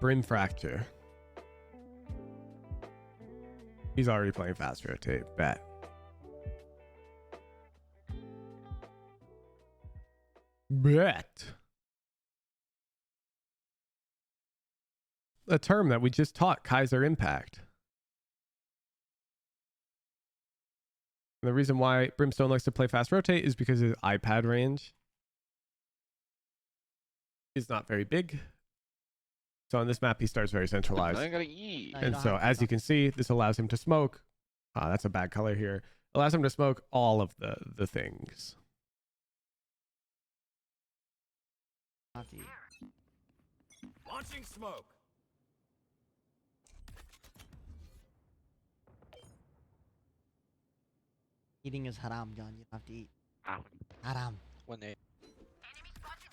Brim Fracture. He's already playing fast rotate. Bet. Bet. A term that we just taught, Kaiser Impact. And the reason why Brimstone likes to play fast rotate is because his iPad range is not very big. So on this map, he starts very centralized. I gotta eat. And so as you can see, this allows him to smoke. That's a bad color here. Allows him to smoke all of the things. Launching smoke. Eating is haram, John. You don't have to eat. Ow. Haram. 1A. Enemy spotted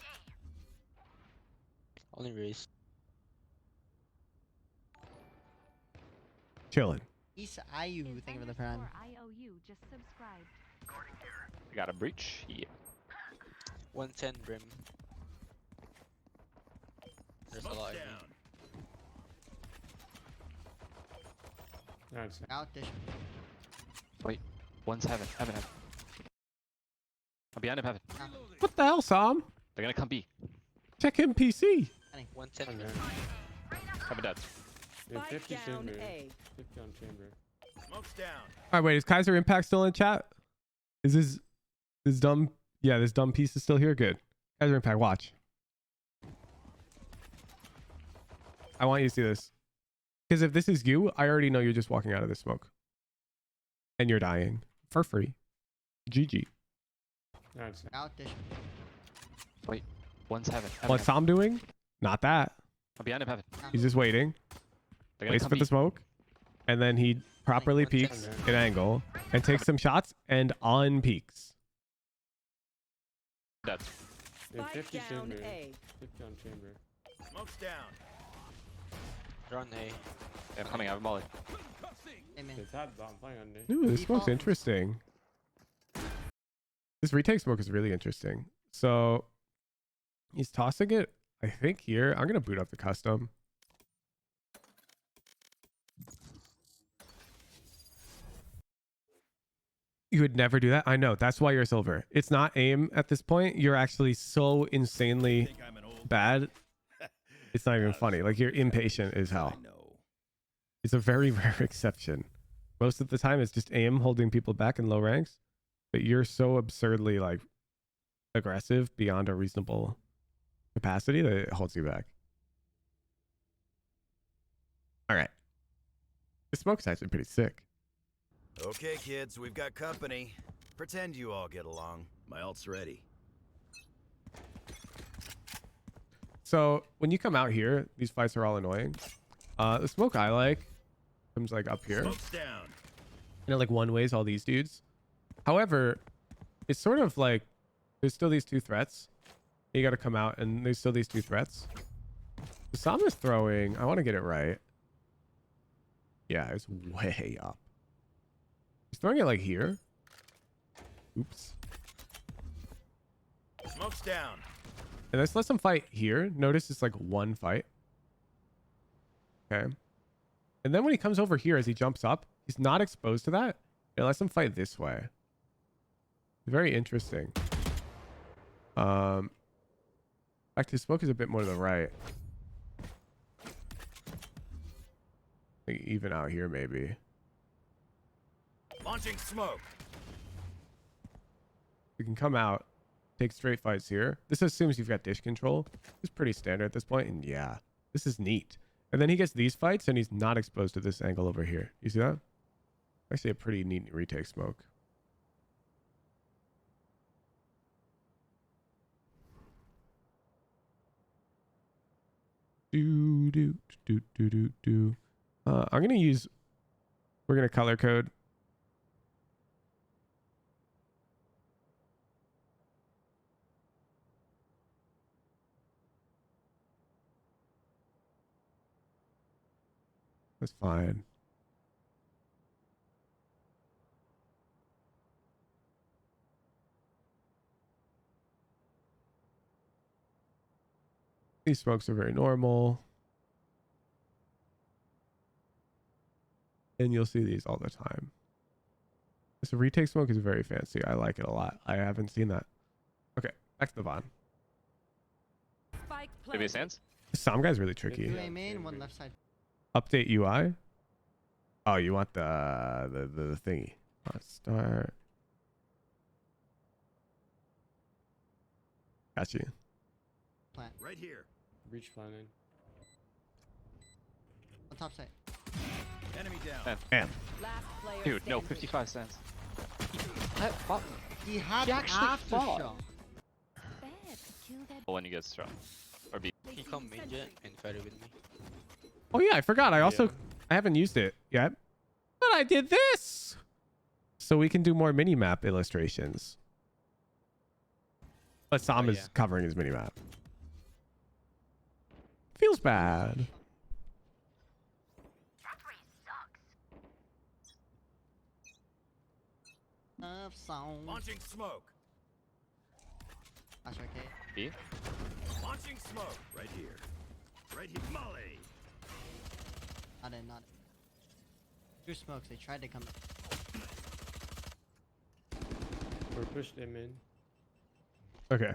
A. Only race. Chilling. Isa Ayu, thank you for the prime. Just subscribed. I got a breach. Yeah. 110 Brim. There's a lot of down. Nice. Out dish. Wait. 17. Heaven. I'm behind him, heaven. What the hell, Sam? They're gonna come B. Check him PC. 110 Okay. Brim. Heaven dead. Yeah, Spike 50 down chamber. A. 50 on chamber. Smoke's down. All right, wait. Is Kaiser Impact still in chat? Is this dumb? Yeah, this dumb piece is still here. Good. Kaiser Impact, watch. I want you to see this. Because if this is you, I already know you're just walking out of the smoke. And you're dying. For free. GG. Nice. Out dish. 17. What's Sam doing? Not that. I'm behind him, heaven. He's just waiting. They're gonna Waits come for B. the smoke. And then he properly 110. peeks an angle and takes some shots and unpeaks. Dead. Yeah, Spike 50 down chamber. A. 50 on chamber. Smoke's down. They're on A. Yeah, I'm coming. I have a molly. Amen. It's hot, but I'm playing on this. Ooh, this smoke's Default. interesting. This retake smoke is really interesting. So he's tossing it, I think, here. I'm going to boot up the custom. You would never do that. I know. That's why you're silver. It's not aim at this point. You're actually so insanely Think I'm an old bad. It's not even funny. Like, you're impatient as hell. It's a very rare exception. Most of the time, it's just aim holding people back in low ranks. But you're so absurdly, like, aggressive beyond a reasonable capacity that it holds you back. All right. The smoke's actually pretty sick. Okay, kids, we've got company. Pretend you all get along. My ult's ready. So when you come out here, these fights are all annoying. The smoke I like comes like up here. Smoke's down. And it like one ways all these dudes. However, it's sort of like there's still these two threats. You got to come out and there's still these two threats. Sam is throwing. I want to get it right. Yeah, it's way up. He's throwing it like here. Oops. Smoke's down. And let's let them fight here. Notice it's like one fight. Okay. And then when he comes over here as he jumps up, he's not exposed to that. It lets him fight this way. Very interesting. Actually, smoke is a bit more to the right. Like even out here, maybe. Launching smoke. We can come out, take straight fights here. This assumes you've got dish control. It's pretty standard at this point, and yeah, this is neat. And then he gets these fights, and he's not exposed to this angle over here. You see that? Actually, a pretty neat retake smoke. I'm gonna use. We're gonna color code. That's fine. These smokes are very normal. and you'll see these all the time. This retake smoke is very fancy. I like it a lot. I haven't seen that. Okay, back to the VOD. Maybe stands. This SOM guy's really tricky. Two A main, one left side. Update UI. Oh, you want the thingy. Let's start. Got you. Plant. Right here. Breach planning. On top side. Enemy down. Man. Dude, no, 55 cents. He had He actually after fought. shot. When you get struck. Or be. Can you come mid jet and fight it with me? Oh yeah, I forgot. I also Yeah. I haven't used it yet, but I did this, so we can do more mini map illustrations. But Sam Oh, is yeah. covering his mini map. Feels bad. Of sound. Launching smoke. That's okay. B. Launching smoke. Right here. Right here. Molly. Not in. Two smokes. They tried to come. We're pushed him in. Okay.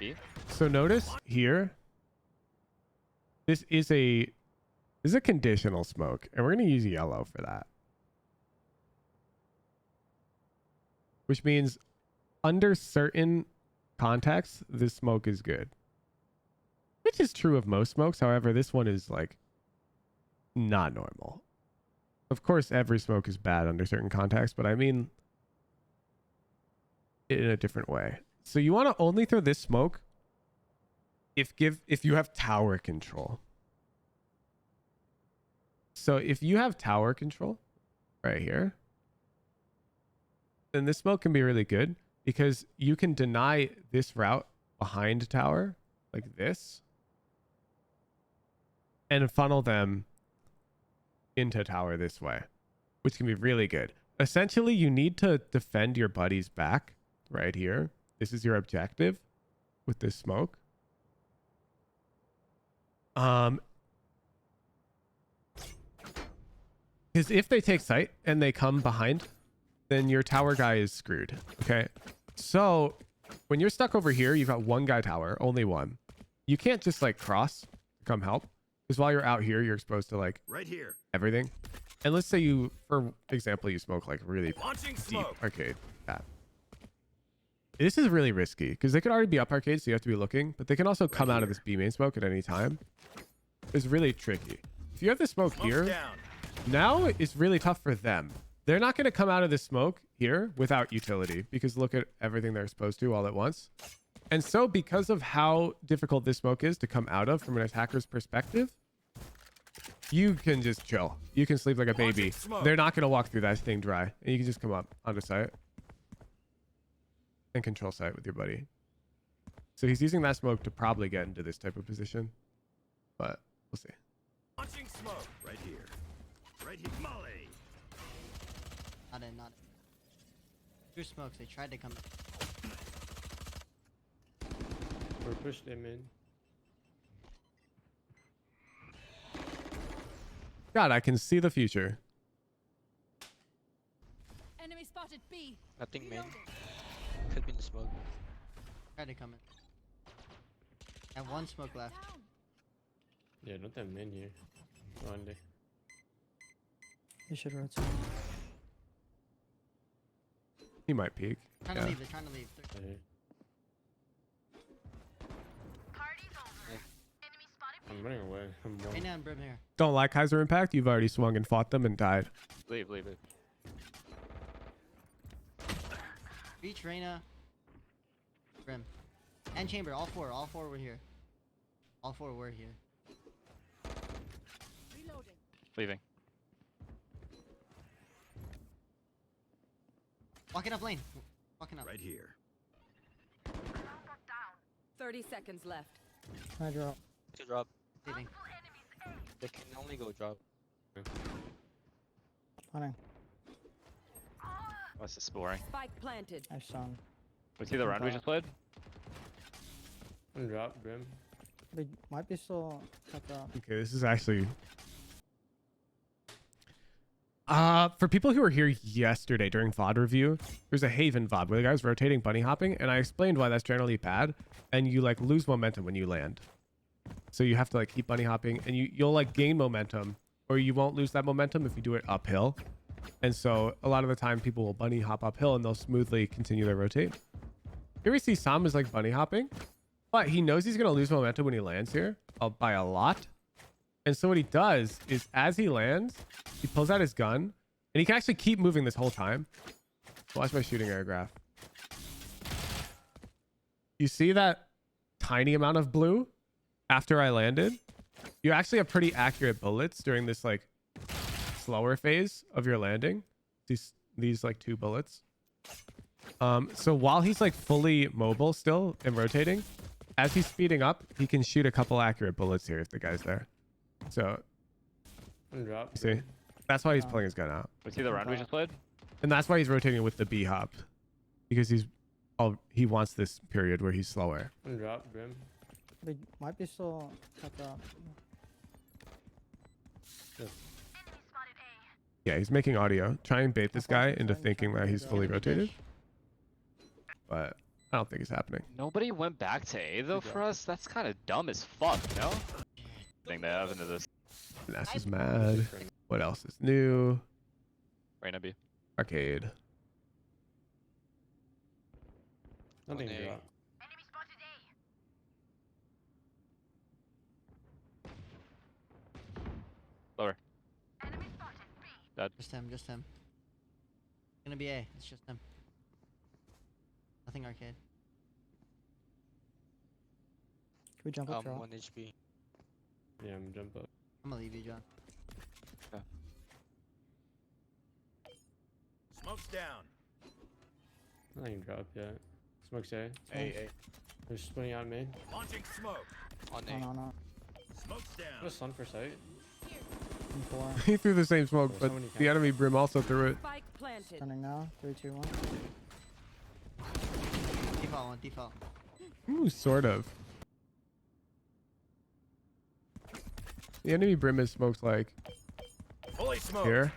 B. So notice here, this is a conditional smoke, and we're gonna use yellow for that. Which means under certain contexts, this smoke is good. Which is true of most smokes. However, this one is like not normal. Of course, every smoke is bad under certain contexts, but I mean in a different way. So you want to only throw this smoke if you have tower control. So if you have tower control right here, then this smoke can be really good because you can deny this route behind tower like this and funnel them into tower this way, which can be really good. Essentially, you need to defend your buddy's back right here. This is your objective with this smoke. Because if they take sight and they come behind, then your tower guy is screwed. Okay. So when you're stuck over here, you've got one guy tower, only one. You can't just like cross to come help. Because while you're out here, you're exposed to like Right here. everything. And let's say you, for example, you smoke like really Launching deep smoke. arcade. That. This is really risky because they could already be up arcade, so you have to be looking, but they can also come out of this B main smoke at any time. It's really tricky. If you have the smoke Smoke's here, down. now it's really tough for them. They're not going to come out of this smoke here without utility because look at everything they're exposed to all at once. And so because of how difficult this smoke is to come out of from an attacker's perspective, you can just chill. You can sleep like a baby. Launching smoke. They're not going to walk through that thing dry. And you can just come up onto site and control site with your buddy. So he's using that smoke to probably get into this type of position, but we'll see. Launching smoke. Right here. Right here. Molly. Not in. Two smokes. They tried to come. We're pushed him in. God, I can see the future. Enemy spotted B. Nothing main. Could be in the smoke. Tried to come in. I have one smoke left. Yeah, not that many here. One day. You should rotate. He might peek. Trying to leave. They're trying to leave. Okay. I'm running away. I'm one. Right now in Brim here. Don't Don't like Kaiser Impact. You've already swung and fought them and died. Leave it. Reach Reyna. Brim. And chamber. All four were here. All four were here. Reloading. Leaving. Walking up lane. Walking up. Right here. 30 seconds left. I drop. To drop. Leaving. They can only go drop. Planning. What's the scoring? Spike planted. I saw him. We see the round we just played? One drop, Grim. They might be still cut out. Okay, this is actually... For people who were here yesterday during VOD review, there's a Haven VOD where the guy's rotating bunny hopping, and I explained why that's generally bad, and you like lose momentum when you land. So you have to like keep bunny hopping, and you'll like gain momentum, or you won't lose that momentum if you do it uphill. And so a lot of the time people will bunny hop uphill and they'll smoothly continue their rotate. Here we see s0m is like bunny hopping, but he knows he's gonna lose momentum when he lands here by a lot. And so what he does is as he lands, he pulls out his gun, and he can actually keep moving this whole time. Watch my shooting airgraph. You see that tiny amount of blue after I landed? You actually have pretty accurate bullets during this like slower phase of your landing. These like 2 bullets. So while he's like fully mobile still and rotating, as he's speeding up, he can shoot a couple accurate bullets here if the guy's there. So One drop. you see, that's why he's pulling his gun out, We see the round we just played. and that's why he's rotating with the B hop, because he wants this period where he's slower. One drop, Brim. They might be still cut up. Yeah, he's making audio. Try and bait this guy into thinking that he's fully rotated, but I don't think it's happening. Nobody went back to A though for us. That's kind of dumb as fuck, no? Thing they have into this. Nash is mad. What else is new? Reyna B. Arcade. Nothing On A. drop. Lower. Just him, just him. Gonna be A, it's just him. Nothing arcade. Can we jump up drop? 1 HP. Yeah, I'm jump up. I'm gonna leave you, John. Smoke's down. Nothing drop yet. Smoke's A. A. They're splitting out mid. Launching smoke. On No, A. no, no. Smoke's What a down. stun for sight. I'm 4. He threw the same smoke, Oh, but somebody the can- enemy Brim also threw it. Spike planted. Stunning now. 3, 2, 1. Default one, default. Ooh, sort of. The enemy Brim is smoked like Fully smoked. here,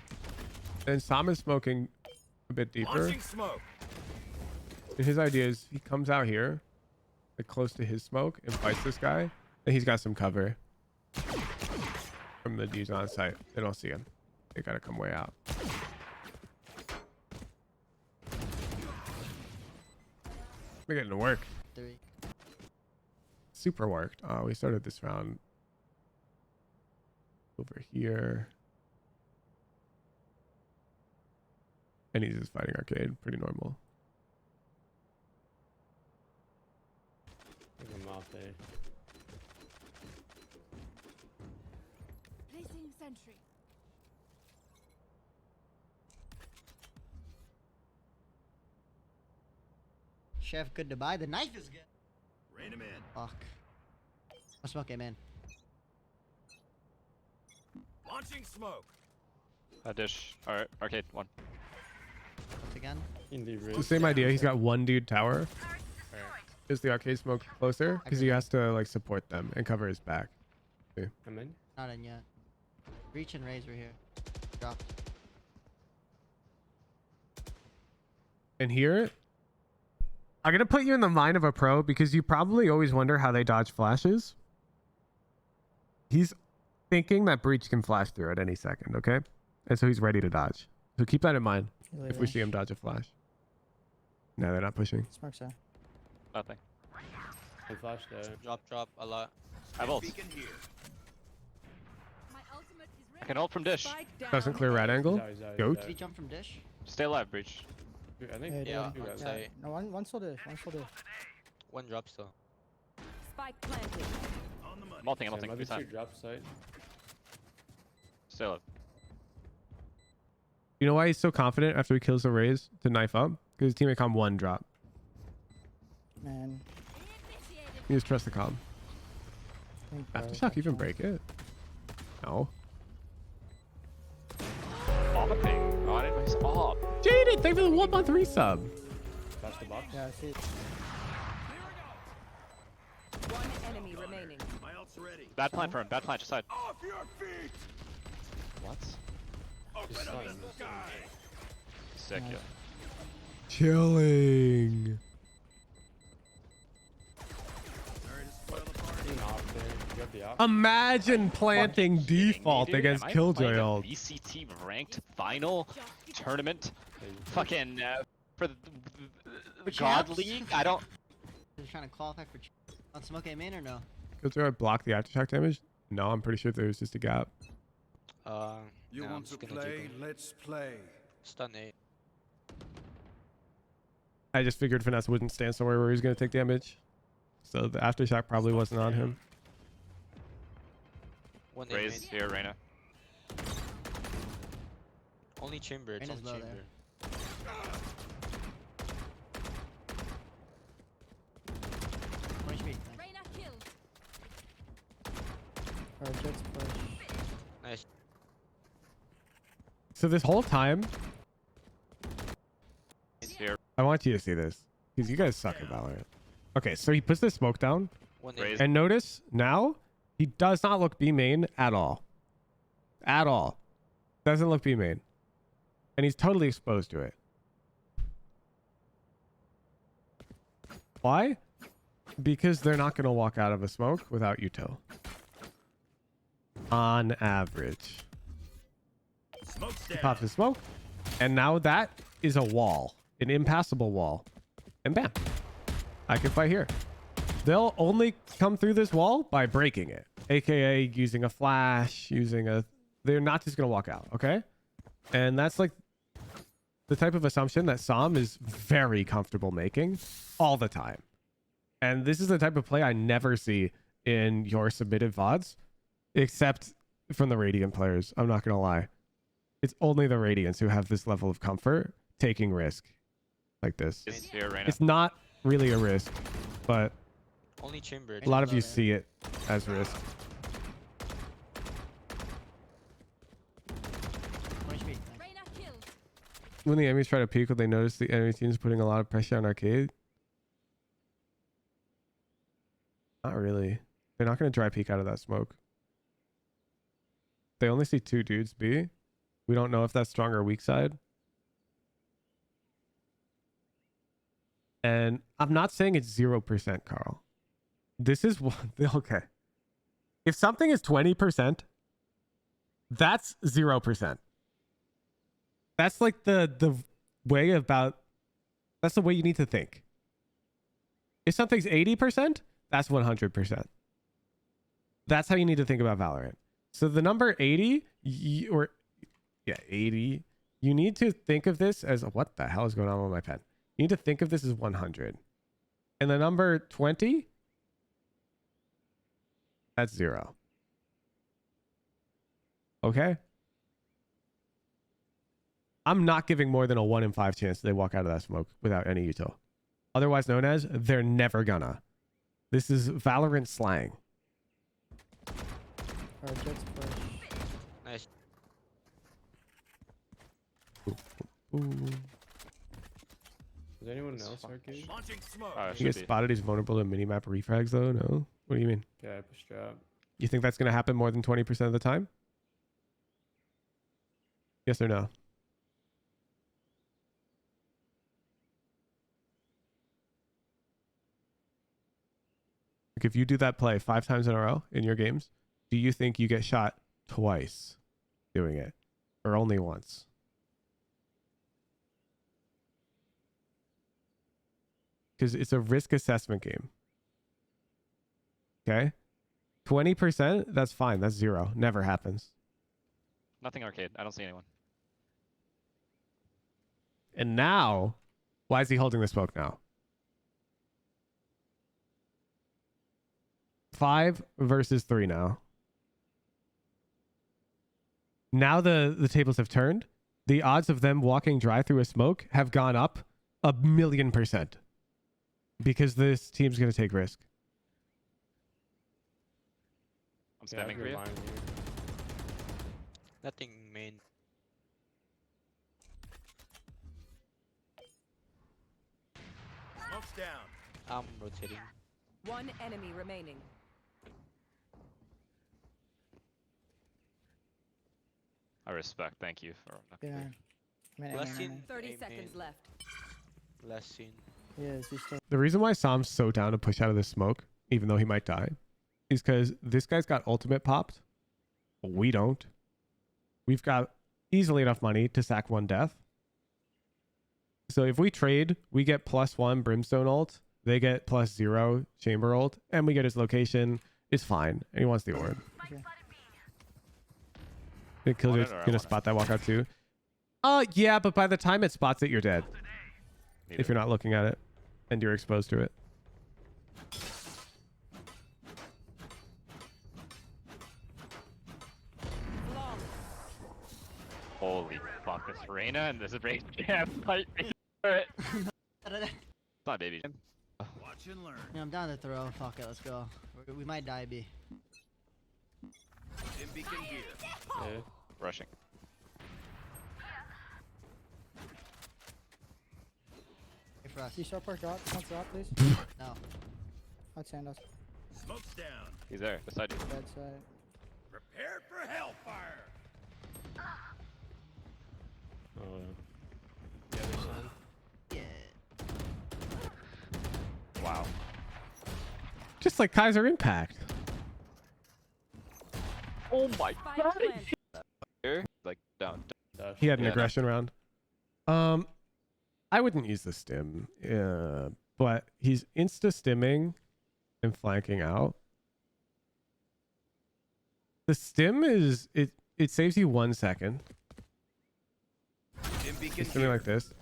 and s0m is smoking a bit deeper. Launching smoke. And his idea is he comes out here, like close to his smoke, and fights this guy, and he's got some cover from the dudes on site. They don't see him. They gotta come way out. We're getting to work. 3. Super worked. Oh, we started this round over here. And he's just fighting arcade. Pretty normal. I think I'm off A. Placing sentry. Chef, good to buy. The knife is good. Rain him in. Fuck. I'll smoke him in. Launching smoke. Dish. Alright, arcade. 1. Once again. In the It's the ridge. same idea. He's got one dude tower. Is the arcade smoke closer? Because he has to like support them and cover his back. I'm in. Not in yet. Reach and raise, we're here. Dropped. And here, I'm gonna put you in the mind of a pro because you probably always wonder how they dodge flashes. He's thinking that breach can flash through at any second, okay? And so he's ready to dodge. So keep that in mind if we see him dodge a flash. No, they're not pushing. Smoke's there. Nothing. I flashed there. Drop a lot. I have ult. Beacon here. My ultimate is I ready. can ult from dish. Spike down. Doesn't clear rat angle. He's out, Goat. Did he jump from dish? Stay alive, breach. I think Yeah, two guys. yeah. No, one still dish. One still dish. One drop still. Spike planted. On the money. I'm ulting, I'm Yeah, ulting. might be Good time. two drop sight. Stay alive. You know why he's so confident after he kills the Raze to knife up? Because his teammate com 1 drop. Man. Initiated. You just trust the com. I think Aftershock even break it? No. Opping. Oh, I didn't know he's op. Jaded, thank you for the 1 month resub. Flash the box. Yeah, I see it. One enemy remaining. My ult's ready. Bad plan for him. Bad plan. Just side. Off your feet. What? He's stunned. Sick, Nice. yeah. Chilling. Being off there. You have the op. Imagine planting Kidding me, default dude? against Am I Killjoy playing a ult. VCT ranked final tournament? Fucking for the God champs? League? I don't. They're trying to qualify for. On smoke aim in or no? Killjoy block the aftershock damage? No, I'm pretty sure there's just a gap. You no, I'm want just to gonna play? jiggle. Let's play. Stun 8. I just figured Finesse wouldn't stand somewhere where he was going to take damage. So the aftershock probably wasn't on him. 1 8 Raise mid. here, Reyna. Only chamber, it's Reyna's only low chamber. there. 1 HP. Nice. Reyna killed. Alright, Jet's push. Nice. So this whole time, Here. I want you to see this. Because you guys suck at Valorant. Okay, so he puts the smoke down. 1 Raise. 8. And notice now, he does not look B main at all. At all. Doesn't look B main. And he's totally exposed to it. Why? Because they're not going to walk out of a smoke without util. On average. Smoke's He down. pops his smoke. And now that is a wall. An impassable wall. And bam. I can fight here. They'll only come through this wall by breaking it. AKA using a flash, using a... They're not just going to walk out, okay? And that's like the type of assumption that s0m is very comfortable making all the time. And this is the type of play I never see in your submitted VODs, except from the Radiant players. I'm not going to lie. It's only the Radiants who have this level of comfort taking risk like this. Is here, Reyna. It's not really a risk, but Only chamber. a lot of you Low there. see it as risk. 1 HP. Nice. Reyna killed. When the enemies try to peek, will they notice the enemy team is putting a lot of pressure on Arcade? Not really. They're not going to dry peek out of that smoke. They only see 2 dudes B. We don't know if that's strong or weak side. And I'm not saying it's 0%, Carl. This is what... Okay. If something is 20%, that's 0%. That's like the way about... That's the way you need to think. If something's 80%, that's 100%. That's how you need to think about Valorant. So the number 80, or... Yeah, 80. You need to think of this as... What the hell is going on with my pen? You need to think of this as 100. And the number 20, that's 0. Okay? I'm not giving more than a 1 in 5 chance they walk out of that smoke without any util. Otherwise known as, they're never gonna. This is Valorant slang. Alright, Jet's push. Nice. Ooh. Is anyone else arcade? Launching smoke. Oh, it You should get be. spotted he's vulnerable to minimap refrags though? No? What do you mean? Yeah, I pushed trap. You think that's gonna happen more than 20% of the time? Yes or no? Like if you do that play 5 times in a row in your games, do you think you get shot twice doing it? Or only once? Because it's a risk assessment game. Okay? 20%, that's fine. That's 0. Never happens. Nothing arcade. I don't see anyone. And now, why is he holding the smoke now? 5 versus 3 now. Now the tables have turned. The odds of them walking dry through a smoke have gone up 1,000,000%. Because this team's going to take risk. I'm Yeah, I have spamming for your you. line here. Nothing main. Smoke's down. I'm rotating. One enemy remaining. I respect. Thank you for. Yeah. Man, Last scene. 30 seconds left. Last scene. Yes, he's still. The reason why s0m's so down to push out of the smoke, even though he might die, is because this guy's got ultimate popped. But we don't. We've got easily enough money to sack one death. So if we trade, we get +1 Brimstone ult. They get +0 Chamber ult. And we get his location. It's fine. And he wants the orb. Okay. The killer's Want it or I gonna want spot that walkout too. Yeah, but by the time it spots it, you're dead. If you're not looking at it and you're exposed to it. Holy fuck, this Reyna and this Reyna can't fight me for it. It's not baby. Watch and learn. Yeah, I'm down to throw. Fuck it, let's go. We might die, B. Stim beacon here. Yeah. Rushing. Wait for us. See sharp or drop? Don't drop, please. No. Outside us. Smoke's down. He's there, beside you. Bad side. Prepare for hellfire. Oh, yeah. The other side. Yeah. Wow. Just like Kaiser Impact. Oh my Spike god. planted. Here, like down. Dash. He had an Yeah, no. aggression round. I wouldn't use the stim. But he's insta-stimming and flanking out. The stim is it saves you 1 second. Stim beacon Something here. like this.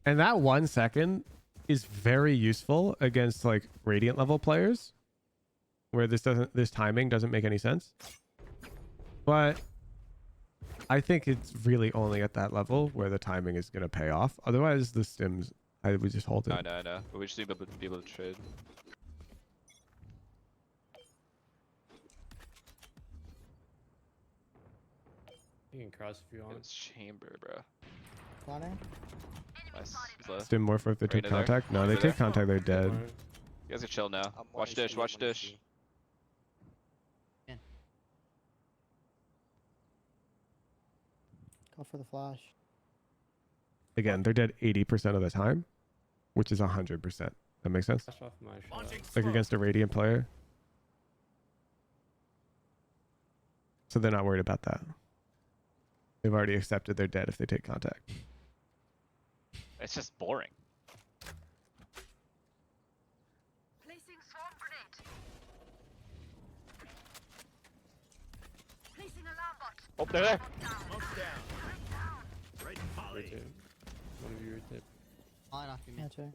And that 1 second is very useful against like Radiant level players where this timing doesn't make any sense. But I think it's really only at that level where the timing is going to pay off. Otherwise the stims, I would just hold it. I know. But we just need to be able to trade. You can cross if you want. It's chamber, bro. Spawning. Nice. He's low. Stim more for if they take Reyna there. contact. No, they Reyna take there. contact, they're dead. Alright. You guys can chill now. I'm Watch on dish, C, watch I'm on dish. C. Go for the flash. Again, they're dead 80% of the time, which is 100%. That makes sense? Flash off my shot. Launching Like smoke. against a Radiant player. So they're not worried about that. They've already accepted they're dead if they take contact. It's just boring. Placing swarm grenade. Placing alarm bot. Oh, they're there. Smoke's down. Right molly. Rotate. One of you rotate. On off you, man. Yeah, check.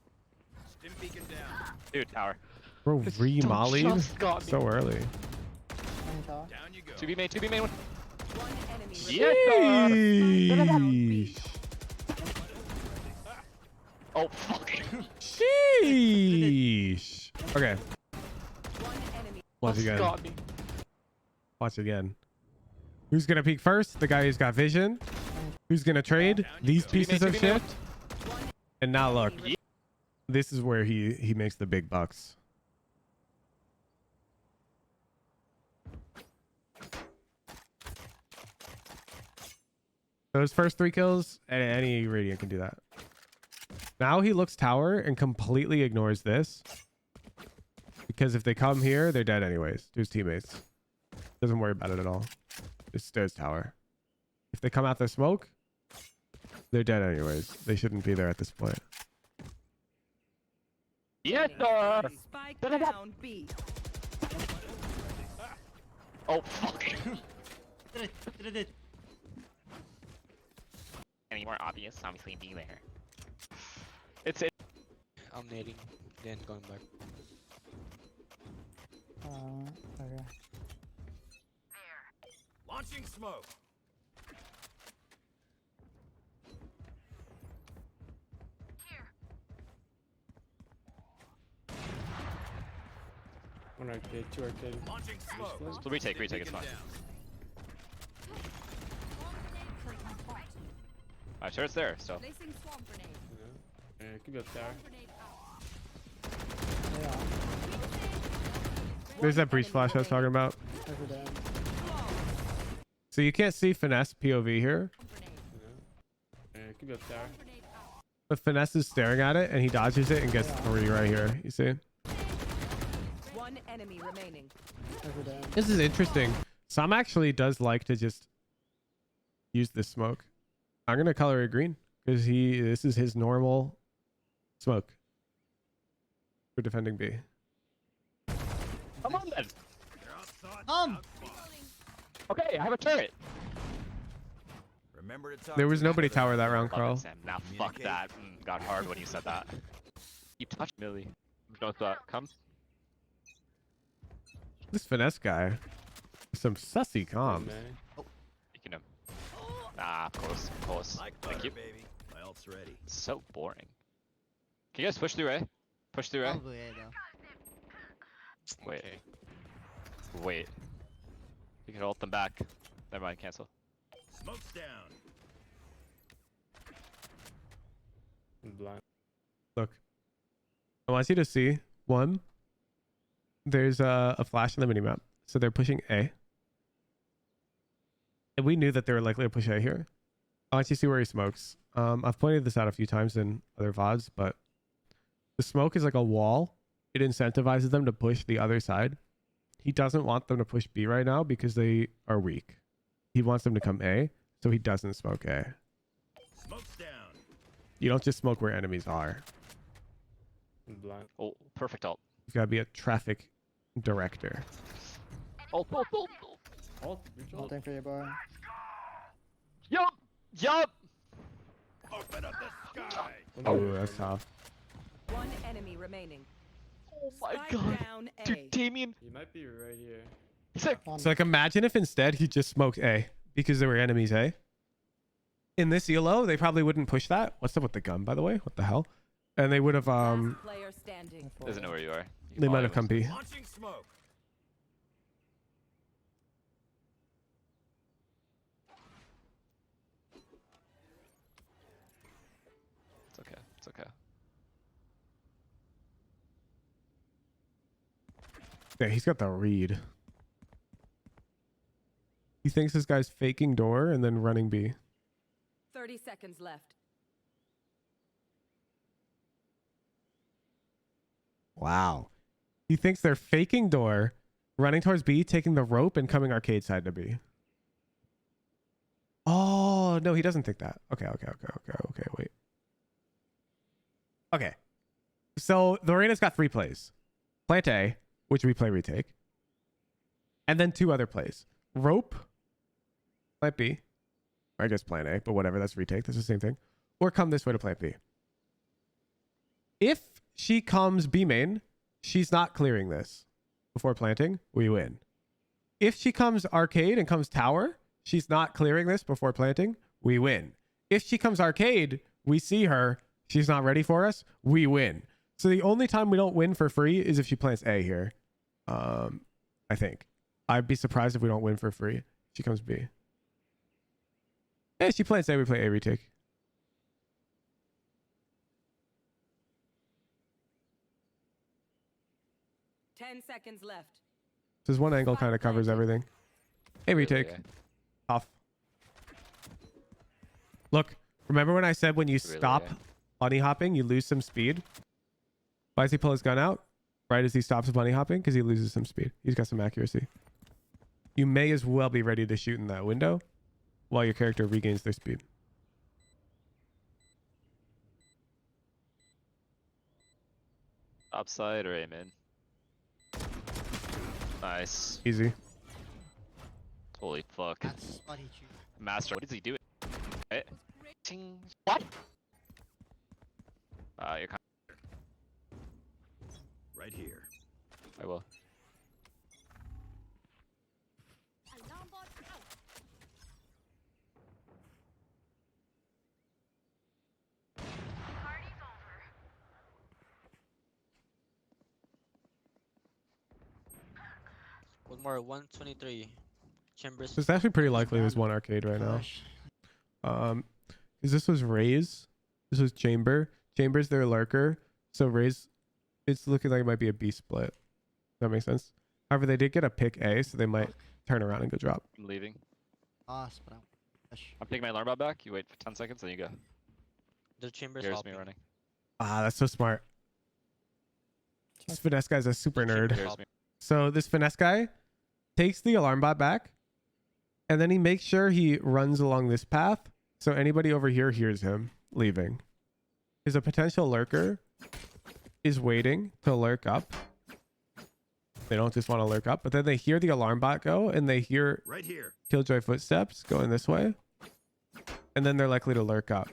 Stim beacon down. Dude, tower. Bro, re-mollied Just got me. so early. Coming top. Down you go. 2B main, 1. One enemy Yeah. Sheesh. Oh, fuck. Sheesh. Okay, One enemy. once Just again. got me. Watch again. Who's gonna peek first? The guy who's got vision. Who's gonna trade? Down you These go. pieces of 2B shit. One And now look, enemy this is where he makes the big bucks. Those first 3 kills, any Radiant can do that. Now he looks tower and completely ignores this. Because if they come here, they're dead anyways to his teammates. Doesn't worry about it at all. Just stares tower. If they come out the smoke, they're dead anyways. They shouldn't be there at this point. Yes, remaining. Spike down B. Oh, fuck. Did it. Any more obvious? Obviously, be there. I'm nading, then going back. Okay. Launching smoke. One arcade, 2 arcade. Launching smoke. So retake, it's Beacon fine. down. I'm sure it's there, so. Placing swarm grenade. Yeah. Keep up tower. Grenade out. Yeah. There's that breach flash I was talking about. Over there. So you can't see Finesse POV here, Yeah, keep up there. but Finesse is staring at it and he dodges it and gets 3 right here. You see? One enemy remaining. Over there. This is interesting. Sam actually does like to just use this smoke. I'm gonna color it green because this is his normal smoke for defending B. Come on then. Okay, I have a turret. Remember to talk There to was nobody each other. tower that round, Love Carl. it, Sam. Now fuck that. Got hard when you said that. You touched Millie. Don't that. Come. This Finesse guy, some sussy Yeah, comms. man. Picking him. Ah, close, close. Like Thank butter, you. baby. My ult's ready. So boring. Can you guys push through A? Push through A? Probably A though. Wait. Okay. Wait. You can ult them back. Never mind, cancel. Smoke's down. I'm blind. Look, I want you to see one. There's a flash in the minimap, so they're pushing A, and we knew that they were likely to push A here. I want you to see where he smokes. I've pointed this out a few times in other VODs, but the smoke is like a wall. It incentivizes them to push the other side. He doesn't want them to push B right now because they are weak. He wants them to come A, so he doesn't smoke A. Smoke's down. You don't just smoke where enemies are. I'm blind. Oh, perfect ult. You've got to be a traffic director. Ult, ult, ult, ult. Ult, reach ult. Nothing for you, boy. Yup! Yup! Open up the sky. Oh, that's tough. One enemy remaining. Oh my Spike god. down A. Dude, Damien. He might be right here. He's like, One. So like imagine if instead he just smoked A because there were enemies A. In this ELO, they probably wouldn't push that. What's up with the gun, by the way? What the hell? And they would have Last player standing. doesn't know where you are. they might have come B. Launching smoke. It's okay. It's okay. Yeah, he's got the read. He thinks this guy's faking door and then running B. 30 seconds left. Wow. He thinks they're faking door, running towards B, taking the rope and coming arcade side to B. Oh, no, he doesn't think that. Okay, wait. Okay. So the arena's got 3 plays. Plant A, which we play retake. And then 2 other plays. Rope, plant B. Or I guess plan A, but whatever, that's retake. That's the same thing. Or come this way to plant B. If she comes B main, she's not clearing this before planting. We win. If she comes arcade and comes tower, she's not clearing this before planting. We win. If she comes arcade, we see her. She's not ready for us. We win. So the only time we don't win for free is if she plants A here. I think. I'd be surprised if we don't win for free. She comes B. Yeah, she plants A. We play A retake. Ten seconds left. This one angle kind of covers everything. A retake. Really, Off. Look, remember when I said when you Really, stop yeah. bunny hopping, you lose some speed? Why does he pull his gun out? Right as he stops bunny hopping? Because he loses some speed. He's got some accuracy. You may as well be ready to shoot in that window while your character regains their speed. Upside or aim in. Nice. Easy. Holy fuck. That's what he chooses. Master, what is he doing? Eh? Ting. What? You're kind Right here. I will. One more, 123. Chambers. It's actually pretty likely there's one arcade right now. Gosh. Because this was Raze. This was Chamber. Chamber's their lurker. So Raze, it's looking like it might be a B split. Does that make sense? However, they did get a pick A, so they might turn around and go drop. I'm leaving. Boss, but I'm taking my alarm bot back. You wait for 10 seconds, then you go. The chamber's Here's me hopping. running. Ah, that's so smart. This finesse guy's a super nerd. Here's me. So this finesse guy takes the alarm bot back, and then he makes sure he runs along this path so anybody over here hears him leaving. Because a potential lurker is waiting to lurk up. They don't just want to lurk up, but then they hear the alarm bot go and they hear Right here. Killjoy footsteps going this way, and then they're likely to lurk up.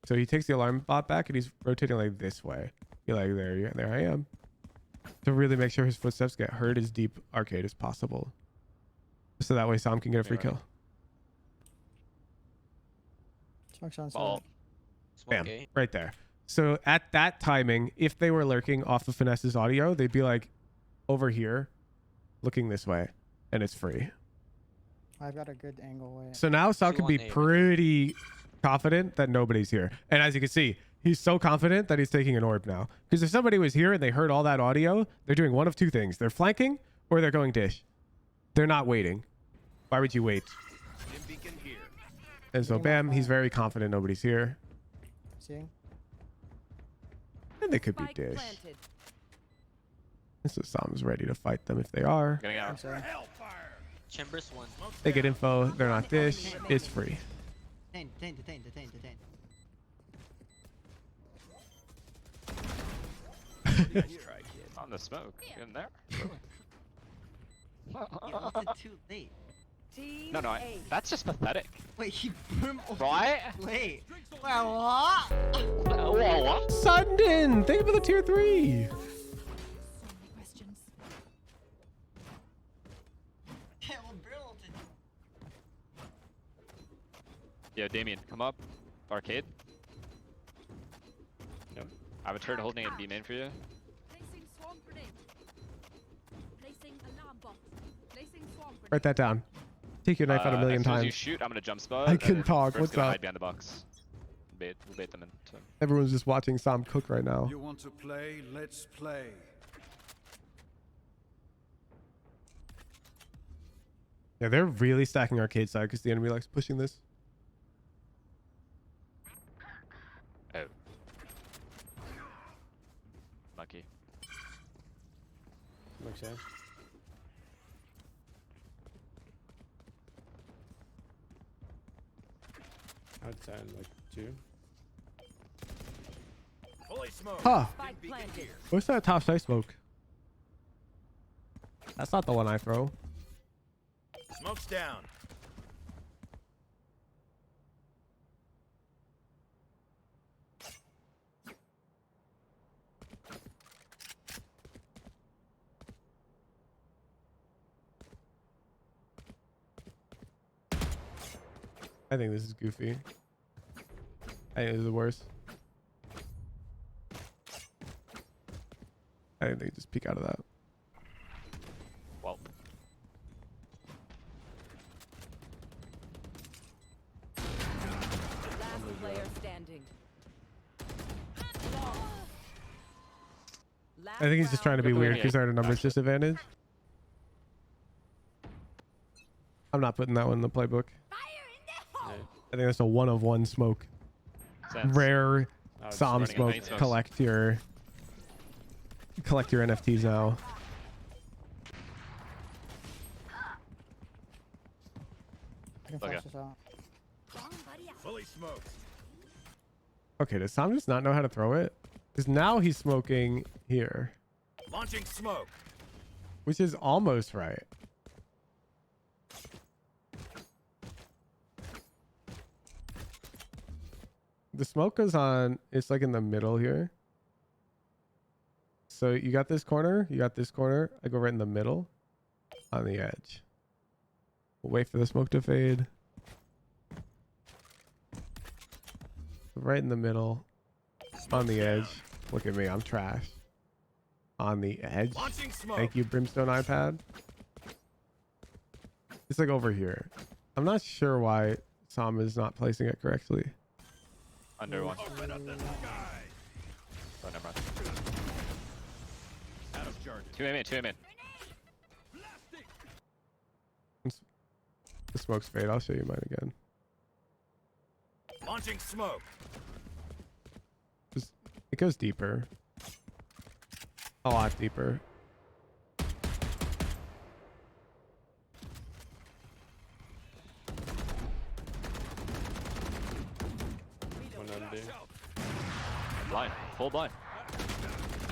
So he takes the alarm bot back and he's rotating like this way. You're like, there I am. To really make sure his footsteps get heard as deep arcade as possible. So that way s0m can get a free kill. Smoke's on Ball. side. Bam. Okay. Right there. So at that timing, if they were lurking off of Finesse's audio, they'd be like over here looking this way and it's free. I've got a good angle. Wait. So now s0m can be 2-1-8. pretty confident that nobody's here. And as you can see, he's so confident that he's taking an orb now. Because if somebody was here and they heard all that audio, they're doing one of two things. They're flanking or they're going dish. They're not waiting. Why would you wait? Stim beacon here. And so bam, he's very confident nobody's here. Seeing? And they could be Spike dish. planted. And so s0m's ready to fight them if they are. Getting I'm out. sorry. Chamber's 1. They get info, they're not dish, it's free. detain. On the smoke. Get in there. You ulted too late. Team No, A. that's just pathetic. Wait, he brim ulted Right? late. Wait, what? Whoa, what? Sundin! Thank you for the tier 3! Yeah, well, brim ulted. Yo, Damien, come up. Arcade. Yep. I have a turret holding a B main for you. Placing swarm grenade. Placing alarm bot. Placing swarm grenade. Write that down. Take your knife out a million as soon as you times. shoot, I'm gonna jump spot. I and can then talk, Bird's what's gonna up? hide behind the box. We'll bait them into. Everyone's just watching s0m cook right now. You want to play? Let's play. Yeah, they're really stacking arcade side because the enemy likes pushing this. Oh. Lucky. Smoke's out. Outside like 2. Fully smoked. Huh. Spike planted. What's that top side smoke? That's not the one I throw. Smoke's down. I think this is goofy. I think this is the worst. I think they just peek out of that. Well. Last player standing. I think he's just trying to be weird because they're at a numbers disadvantage. I'm not putting that one in the playbook. Yeah. I think that's a 1 of 1 smoke. Sense. Rare Oh, it's s0m running smoke. main smokes. Collect your NFTs now. I can Okay. flash this out. Fully smoked. Okay, does s0m just not know how to throw it? Because now he's smoking here, Launching smoke. which is almost right. The smoke goes on, it's like in the middle here. So you got this corner, you got this corner. I go right in the middle on the edge. We'll wait for the smoke to fade. Right in the middle on the edge. Look at me, I'm trash. On the edge. Launching smoke. Thank you, Brimstone iPad. It's like over here. I'm not sure why s0m is not placing it correctly. Under one. Open up the sky. Oh, never mind. Out of charges. 2 A main, 2 A main. The smokes fade, I'll show you mine again. Launching smoke. Just, it goes deeper. A lot deeper. One under. Blind. Full blind.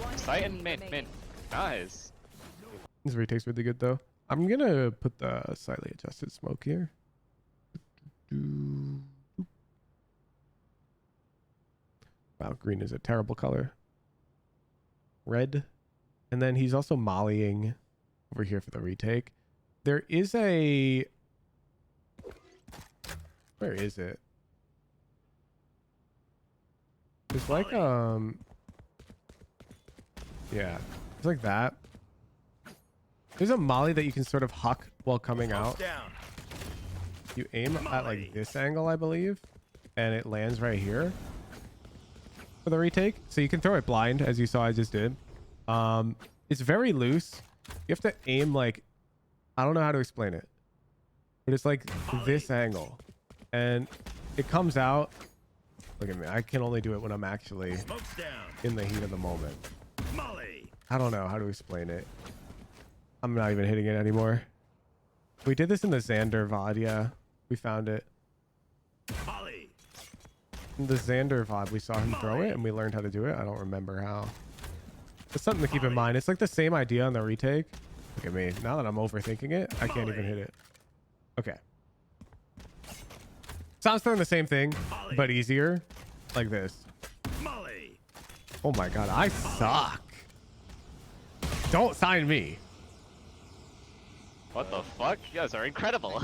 One Sight and enemy mid. remaining. Nice. This retake's really good though. I'm gonna put the slightly adjusted smoke here. Wow, green is a terrible color. Red. And then he's also mollying over here for the retake. There is a... Where is it? It's like, yeah, it's like that. There's a molly that you can sort of huck while coming out. Down. You aim at like this angle, I believe, and it lands right here for the retake. So you can throw it blind, as you saw I just did. It's very loose. You have to aim like, I don't know how to explain it, but it's like this angle, and it comes out. Look at me. I can only do it when I'm actually in the heat of the moment. I don't know how to explain it. I'm not even hitting it anymore. We did this in the Xander VOD, yeah. We found it. In the Xander VOD, we saw him throw it and we learned how to do it. I don't remember how. It's something to keep in mind. It's like the same idea on the retake. Look at me. Now that I'm overthinking it, I can't even hit it. Okay. Sounds throwing the same thing, but easier. Like this. Oh my god, I suck. Don't sign me. What the fuck? You guys are incredible.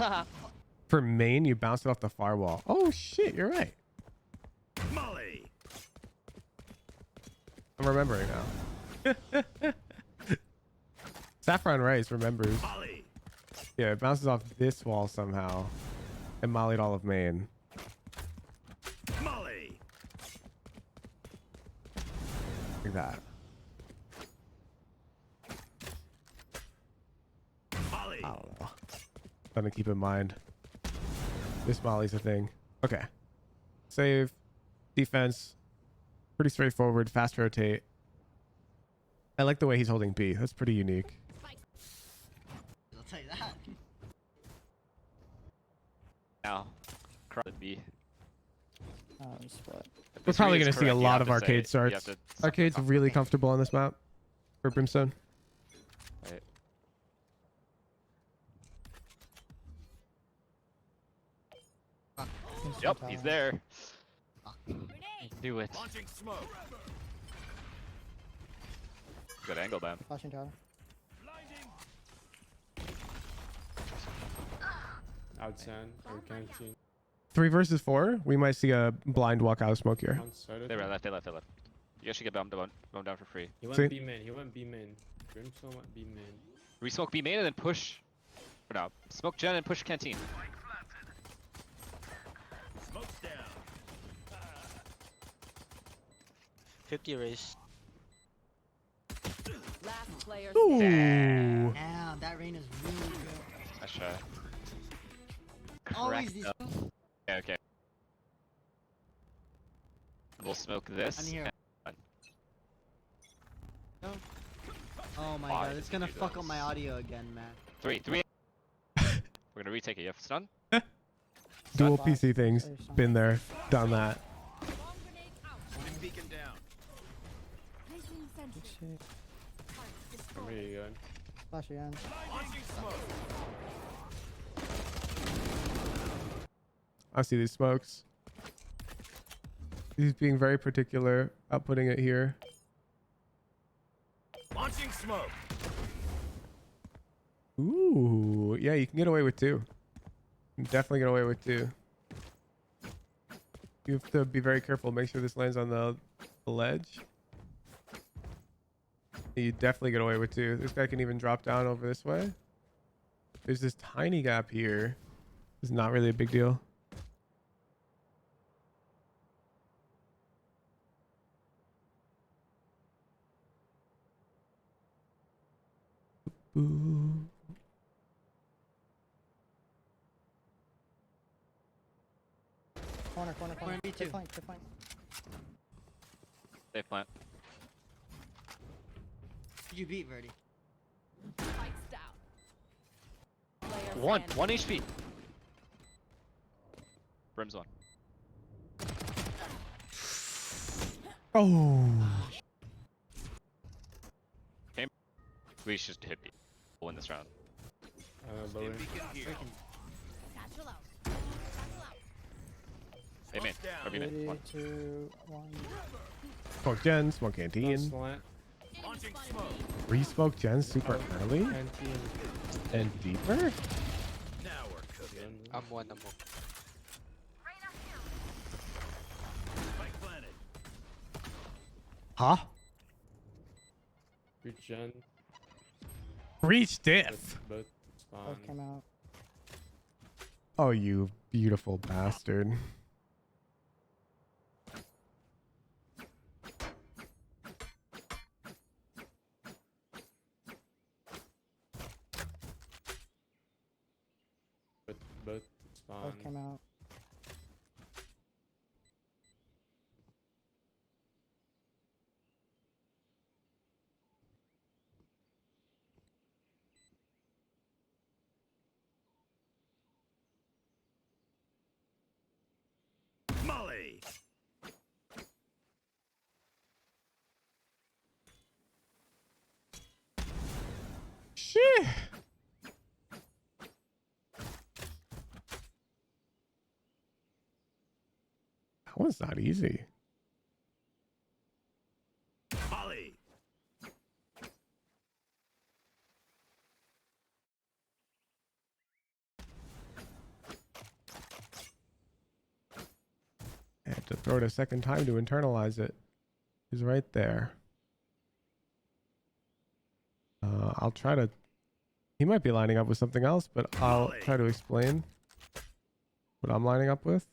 For main, you bounce it off the firewall. Oh shit, you're right. I'm remembering now. Saffron Rice remembers. Yeah, it bounces off this wall somehow. And mollied all of main. Like that. I don't know. Something to keep in mind. This molly's a thing. Okay. Save. Defense. Pretty straightforward. Fast rotate. I like the way he's holding B. That's pretty unique. I'll tell you that. Now, cross the B. Split. If We're this probably read going is to see a correct, you lot have of to arcade say- you have starts. to- Arcade's really comfortable on this map for Brimstone. Right. Yep, he's there. Do it. Launching smoke. Good angle, man. Flashing tower. Outside or canteen. 3 versus 4. We might see a blind walk out of smoke here. One side. They ran left, they left, they left. You guys should get bombed down for free. He See? went B main. He went B main. Brimstone went B main. Resmoke B main and then push. Or no, smoke gen and push canteen. Smoke's down. 50 race. Last player Ooh. standing. Damn, that rain is really good. Nice try. Always Correct. these. Okay, okay. We'll smoke this. I'm here. and- Oh my Why god, it's did you gonna do fuck up this? my audio again, man. Three. We're gonna retake it. You have stun? Dual Box. PC things. There's some. Been there. Done that. Bomb grenade out. Beacon down. Placing sentry. Where are you going? Flash again. Launching smoke. I see these smokes. He's being very particular about putting it here. Launching smoke. Ooh. Yeah, you can get away with 2. You can definitely get away with 2. You have to be very careful. Make sure this lands on the ledge. You definitely get away with 2. This guy can even drop down over this way. There's this tiny gap here. It's not really a big deal. Ooh. Corner. Corner B2. Good flank. They plant. Did you beat Verdi? Spikes down. Player One standing. HP. Brim's one. Oh. We should just hit B. We'll win this round. Balloon. Satchel out. Satchel out. Hey man. Or B man. 3, One. 2, 1. Smoke gens, smoke canteen. Slant. Enemy spotted B. Re-smoke gens super early Canteen. and deeper. Now we're cooking. I'm one. Spike planted. Huh? Reach gen. Breach diff. Both spawn. Both came out. Oh, you beautiful bastard. Both spawn. Both came out. Molly. Shit. That one's not easy. Molly. I had to throw it a second time to internalize it. He's right there. I'll try to... He might be lining up with something else, but I'll try to explain what I'm lining up with.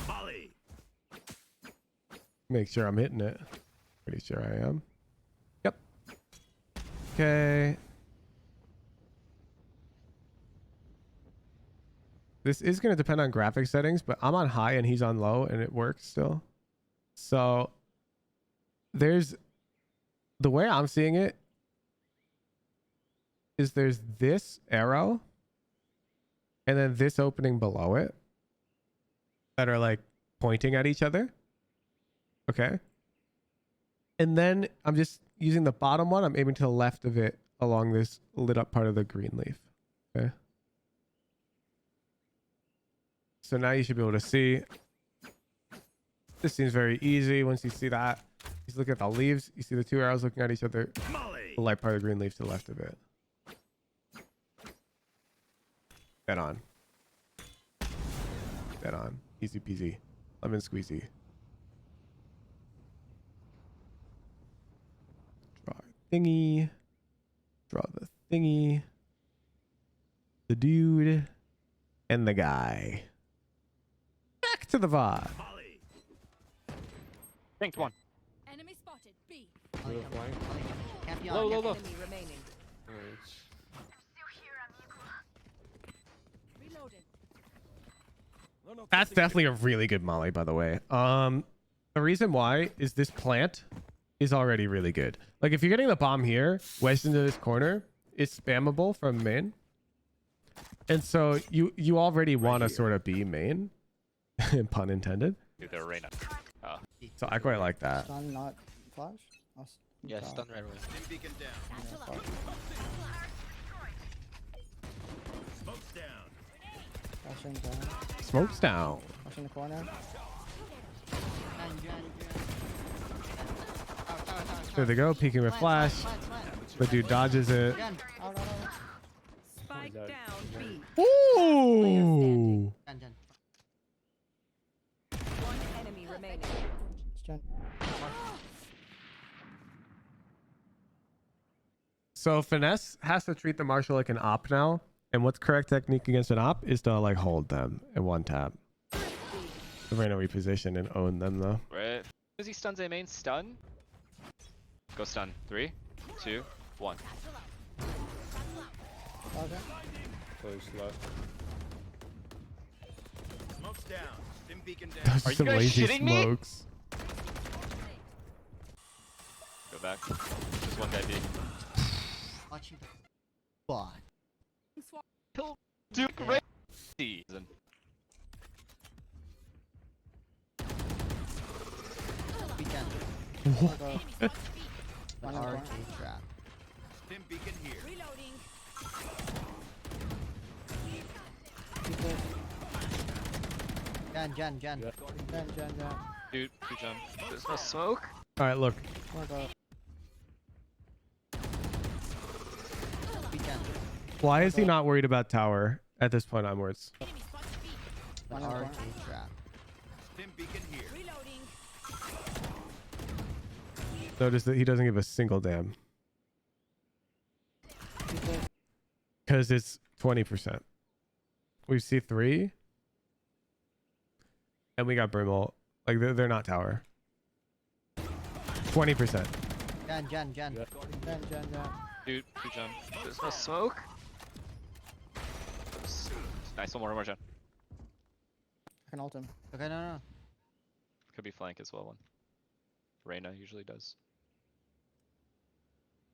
Molly. Make sure I'm hitting it. Pretty sure I am. Yep. Okay. This is going to depend on graphic settings, but I'm on high and he's on low and it works still. So there's the way I'm seeing it is there's this arrow and then this opening below it that are like pointing at each other. Okay. And then I'm just using the bottom one. I'm aiming to the left of it along this lit up part of the green leaf. Okay. So now you should be able to see. This seems very easy once you see that. He's looking at the leaves. You see the two arrows looking at each other. Molly. The light part of the green leaf to the left of it. Dead on. Dead on. Easy peasy. Lemon squeezy. Draw a thingy. Draw the thingy. The dude. And the guy. Back to the VOD. Molly. Thanks one. Enemy spotted B. Middle flank. Can't be Low, on. low, low. Enemy remaining. Nice. Reloading. That's definitely a really good molly, by the way. The reason why is this plant is already really good. Like if you're getting the bomb here, wedged into this corner, it's spammable from main. And so you already want to sort of be main, pun intended. Dude, they're Reyna. Oh. So I quite like that. Stun, not flash. Yeah, stun right away. Stim beacon down. Satchel out. Smoke's down. Flashing down. Smoke's down. Flashing the corner. There they go, peeking with flash. The dude dodges it. Out. Spike that? down B. Ooh. One enemy remaining. It's Jen. So Finesse has to treat the Marshal like an op now. And what's correct technique against an op is to like hold them in one tap. The Reyna reposition and own them though. Right. As he stuns A main, stun. Go stun. 3, 2, 1. Okay. Close left. Smoke's down. Stim beacon down. Those Are are you some guys lazy shitting me? smokes. Go back. Just one guy B. Watching the bot. Kill Duke right. Season. Be down. One An in corner. arcade trap. Stim beacon here. Reloading. People. Jan. Yeah. Jen. Dude, John. There's no smoke. All right, look. One go. Be down. Why is he not worried about tower at this point onwards? An One in corner. arcade trap. Stim beacon here. Reloading. Notice that he doesn't give a single damn People. because it's 20%. We see 3, and we got Brimble. Like they're not tower. 20%. Jan. Jen. Dude, John. There's no smoke. Nice, one more, John. I can ult him. Okay, no. Could be flank as well. One. Reyna usually does.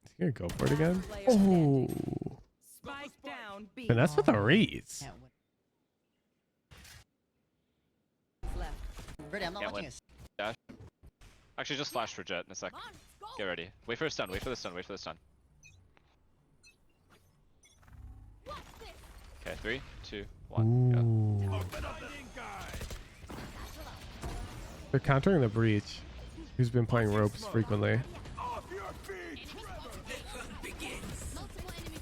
Is he gonna go for it again? Player Oh, standing. Spike down B. and that's with the reads. Can't win. Left. Ready, I'm not Can't watching win. us. Actually, just flash for Jet in a sec. Come on, let's go. Get ready. Wait for the stun. Wait for the stun. Wait for the stun. Watch this. Okay, 3, 2, 1. Go. Ooh. They're countering the breach. Who's been playing ropes frequently? Multiple enemy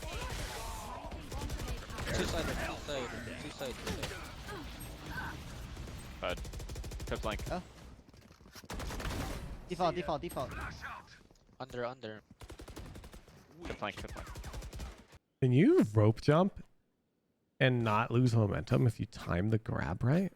Two side. Bad. Could flank. Oh. Default. Under. Could flank. Can you rope jump and not lose momentum if you time the grab right?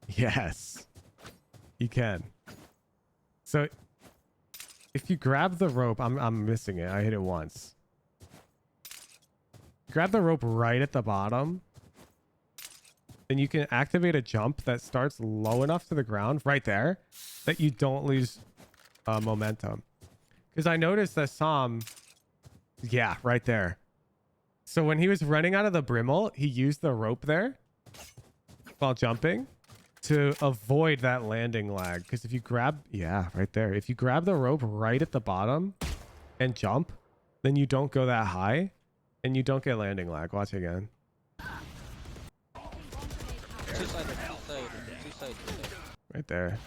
Yes, you can. So if you grab the rope, I'm missing it. I hit it once. Grab the rope right at the bottom. Then you can activate a jump that starts low enough to the ground right there that you don't lose momentum. Because I noticed that s0m, yeah, right there. So when he was running out of the Brimble, he used the rope there while jumping to avoid that landing lag. Because if you grab, yeah, right there. If you grab the rope right at the bottom and jump, then you don't go that high and you don't get landing lag. Watch again. Two side. Right there.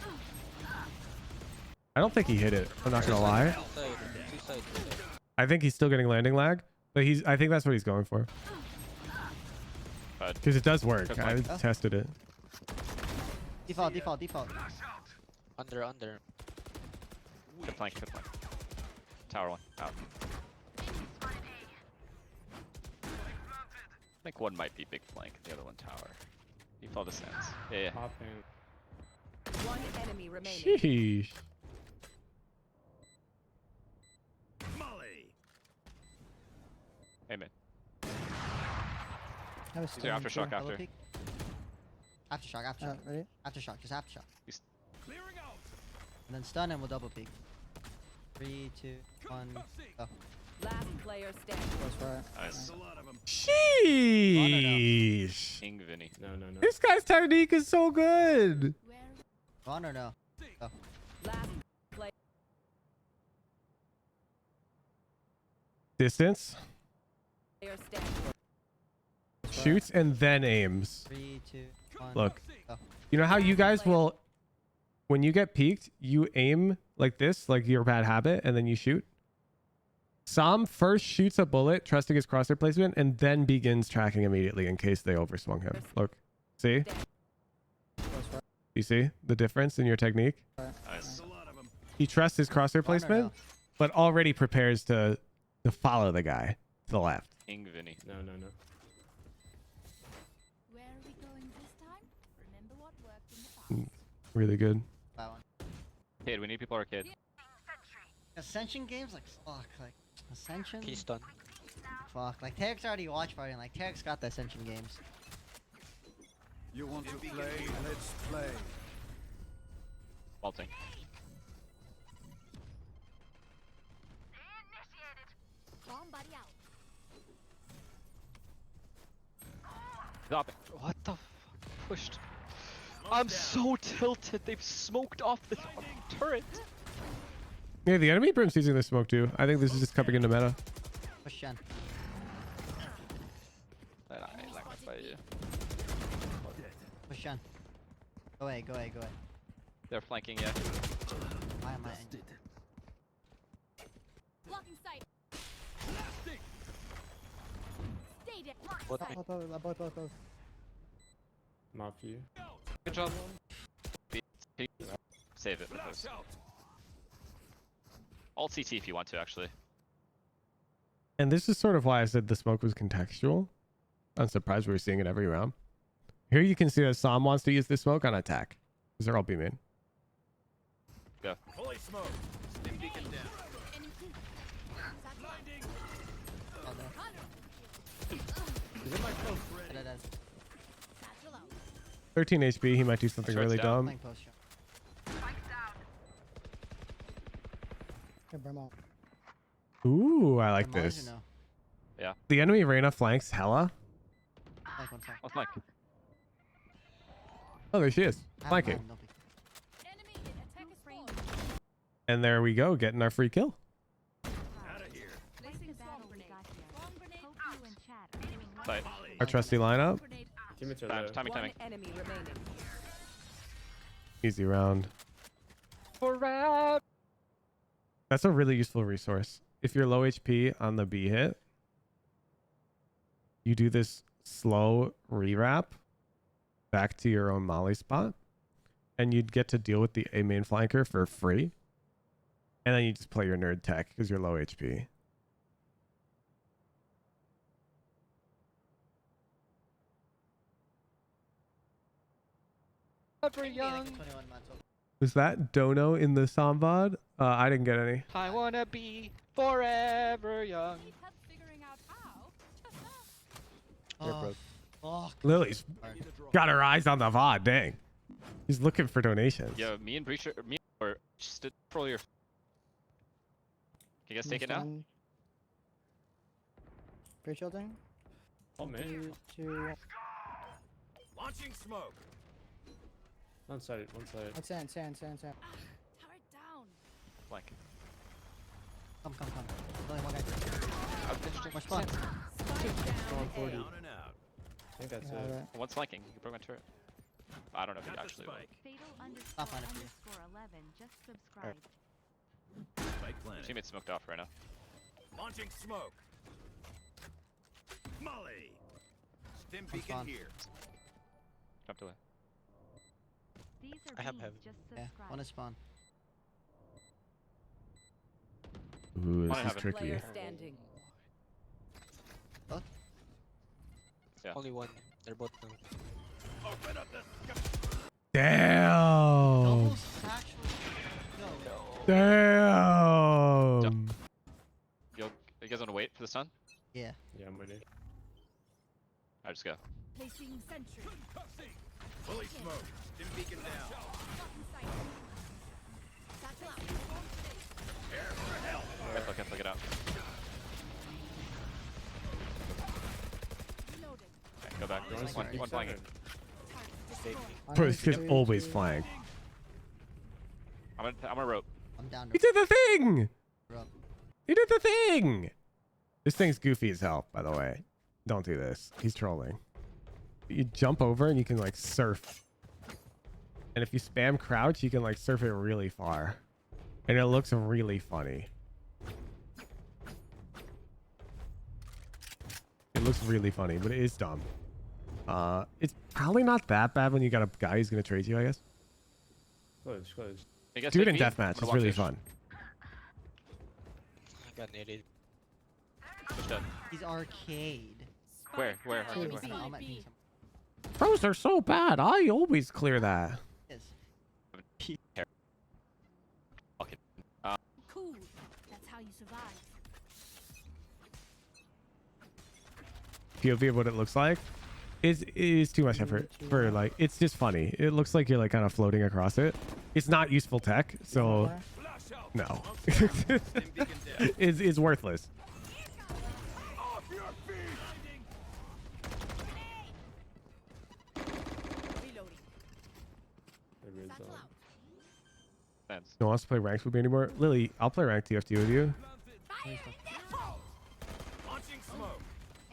I don't think he hit it. I'm not gonna lie. Two side. I think he's still getting landing lag, but I think that's what he's going for. Because it does work. Good I point. tested it. Default. Under. Could flank. Tower 1. Out. I think one might be big flank, the other one tower. You follow the sense. Yeah. Hop in. One enemy remaining. Sheesh. Molly. Amen. I was These are aftershock Double after. peek. Aftershock. Ready? Aftershock, just aftershock. Clearing out. And then stun and we'll double peek. 3, 2, 1, go. Last player standing. Close right. Nice. There's a lot of them. Sheesh. King Vinny. No. This guy's technique is so good. Where? On or no? Go. Last player. Distance. Standing. Shoots and then aims. 3, 2, 1. Look. Go. You know how you guys will, when you get peeked, you aim like this, like your bad habit, and then you shoot? s0m first shoots a bullet, trusting his crosshair placement, and then begins tracking immediately in case they overswung him. Look. See? Close right. You see the difference in your technique? Nice. There's a lot of them. He trusts his crosshair On or placement, no? but already prepares to to follow the guy to the left. King Vinny. No, no, no. Where are we going this time? Remember what worked in the past. Really good. That one. Kid, we need people arcade. Ascension games like fuck, like Ascension. Keystone. Fuck, like Tarek's already watch party, and like Tarek's got the Ascension games. You want to play? Let's play. Vaulting. Bomb buddy out. Stop it. What the f pushed? I'm so tilted. They've smoked off the turret. Yeah, the enemy Brim's using the smoke too. I think this is just coming into meta. Push Shen. I ain't like that by you. Push Shen. Go away, go away, go away. They're flanking, yeah. Why am I? Blocking sight. Stay there. What? Both. Mark you. Good job. Save it. Alt CT if you want to, actually. And this is sort of why I said the smoke was contextual. I'm surprised we're seeing it every round. Here you can see that s0m wants to use this smoke on attack. Because they're all B main. Go. Fully smoked. Stim beacon down. Enemy two. Oh, no. Satchel out. 13 HP. He might do something Short's really down. dumb. Playing post Shen. Okay, Brim out. Ooh, I like Am I mollies this. or no? The enemy Reyna flanks hella. Flank one flank. Let's flank. Oh, there she is. I have Flanking. mine, don't be- Enemy in attack range. And there we go, getting our free kill. Out of here. Placing swarm grenade. Swarm grenade out. Sight. Our trusty lineup. Grenade out. Teammates are Timing, low. timing, One timing. enemy remaining. Easy round. Forever. That's a really useful resource. If you're low HP on the B hit, you do this slow rewrap back to your own molly spot, and you'd get to deal with the A main flanker for free. And then you just play your nerd tech because you're low HP. Forever Yeah, like young. 21 months old. Was that Dono in the Sombod? I didn't get any. I wanna be forever young. Need help figuring out how? Oh, fuck. Lily's got her eyes on the VOD. Dang. He's looking for donations. Yo, me and Breacher, me or just control your. Can you guys take it now? Free shielding. Oh man. 3, 2, 1. Launching smoke. One side, one side. Like sand. Turret down. Flank. Come. Only one guy. More spawn. Spike down. A. Down and out. I think that's Yeah, it. right. One's flanking. You broke my turret. I don't know if he Got the actually will. spike. I'll find it for you. Spike planted. Teammate's smoked off right now. Launching smoke. Molly. Stim beacon spawn. here. Jumped away. I have heaven. Yeah, one is spawn. Ooh, this Wanna is have it. tricky. Player standing. Only one. They're both no. Open up the Damn. Double satchel. No. Damn. You guys want to wait for the sun? Yeah. Yeah, I'm waiting. I just go. Placing sentry. fully smoked. Stim beacon down. Blocking sight. Satchel out. Cancel it out. Reloaded. Okay, go back. One flanking. Bro, this kid's always flying. I'm gonna rope. I'm down He to did the thing. rope. He did the thing. This thing's goofy as hell, by the way. Don't do this. He's trolling. You jump over and you can like surf. And if you spam crouch, you can like surf it really far. And it looks really funny. It looks really funny, but it is dumb. It's probably not that bad when you got a guy who's gonna trade you, I guess. Close. You guys Do it take in me? deathmatch. I'm It's gonna really watch fun. I got naded. Push dead. He's arcade. Where? Where? Spike Where? down I'm B, at B. Pros are so bad. I always clear that. Yes. Okay. Cool. That's how you survive. POV of what it looks like is too much effort for like, it's just funny. It looks like you're like kind of floating across it. It's not useful tech, so no. It's worthless. Reloading. The red Satchel zone. out. Sense. No one wants to play ranked with me anymore. Lily, I'll play ranked TFT with you. Launching smoke.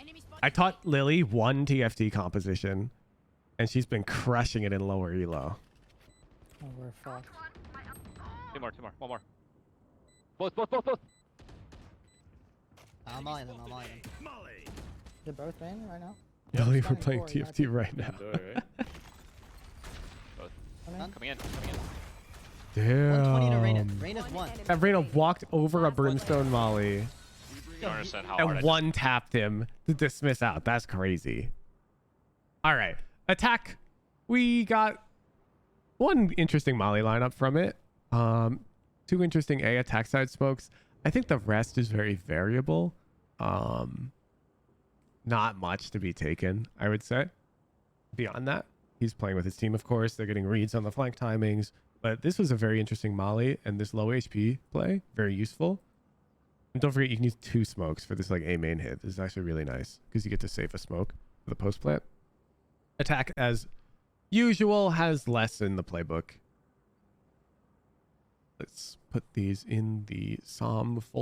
Enemy spot. I taught Lily one TFT composition, and she's been crushing it in lower elo. Oh, we're fucked. Two more. One more. Both. I'm mollying them. I'm mollying them. Molly. They're both main right now. Lily, we're Stunning playing forward, you TFT right now. Door, right? Come in. Coming in. Damn. 120 to Reyna. Reyna's One one. enemy That Reyna remaining. walked over a brimstone molly You don't understand how hard I and just- one tapped him to dismiss out. That's crazy. All right. Attack. We got one interesting molly lineup from it. Two interesting A attack side smokes. I think the rest is very variable. Not much to be taken, I would say. Beyond that, he's playing with his team, of course. They're getting reads on the flank timings. But this was a very interesting molly, and this low HP play, very useful. And don't forget, you can use 2 smokes for this like A main hit. This is actually really nice because you get to save a smoke for the post plant. Attack, as usual, has less in the playbook. Let's put these in the s0m folder.